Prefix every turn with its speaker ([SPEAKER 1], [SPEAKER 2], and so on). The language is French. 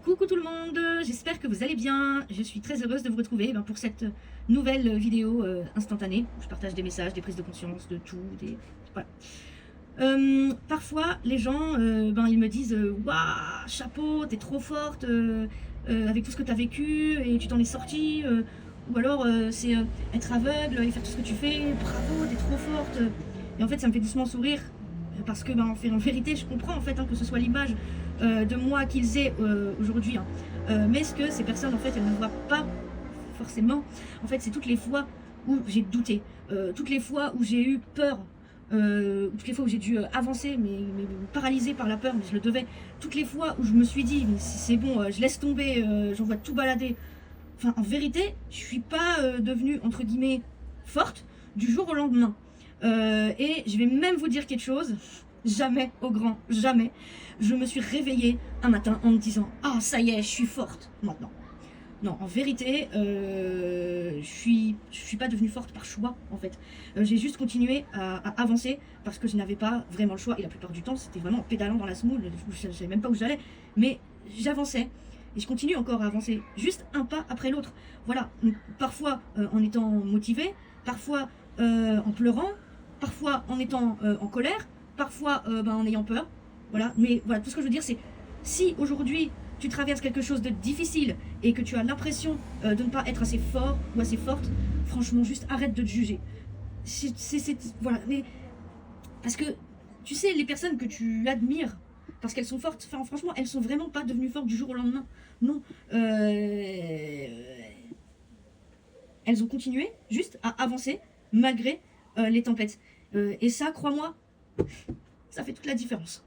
[SPEAKER 1] Coucou tout le monde, j'espère que vous allez bien. Je suis très heureuse de vous retrouver pour cette nouvelle vidéo instantanée. Je partage des messages, des prises de conscience, de tout. Voilà. Parfois, les gens, ils me disent waouh, chapeau, t'es trop forte avec tout ce que t'as vécu et tu t'en es sortie. Ou alors, c'est être aveugle et faire tout ce que tu fais. Bravo, t'es trop forte. Et en fait, ça me fait doucement sourire parce que, en vérité, je comprends en fait que ce soit l'image de moi qu'ils aient aujourd'hui. Mais ce que ces personnes, en fait, elles ne voient pas forcément. En fait, c'est toutes les fois où j'ai douté, toutes les fois où j'ai eu peur. Toutes les fois où j'ai dû avancer, mais paralysée par la peur, mais je le devais. Toutes les fois où je me suis dit, mais c'est bon, je laisse tomber, j'envoie tout balader. Enfin, en vérité, je suis pas devenue, entre guillemets, forte du jour au lendemain. Et je vais même vous dire quelque chose, jamais, au grand, jamais, je me suis réveillée un matin en me disant « Ah, ça y est, je suis forte maintenant ». Non, en vérité, je suis pas devenue forte par choix, en fait. J'ai juste continué à avancer parce que je n'avais pas vraiment le choix. Et la plupart du temps, c'était vraiment en pédalant dans la semoule. Je ne savais même pas où j'allais. Mais j'avançais. Et je continue encore à avancer, juste un pas après l'autre. Voilà, parfois en étant motivée, parfois en pleurant, parfois en étant en colère, parfois en ayant peur. Voilà, mais voilà, tout ce que je veux dire, c'est si aujourd'hui tu traverses quelque chose de difficile et que tu as l'impression de ne pas être assez fort ou assez forte, franchement, juste arrête de te juger. Voilà, mais parce que tu sais, les personnes que tu admires, parce qu'elles sont fortes, enfin, franchement, elles sont vraiment pas devenues fortes du jour au lendemain. Non. Elles ont continué juste à avancer malgré les tempêtes. Et ça, crois-moi, ça fait toute la différence.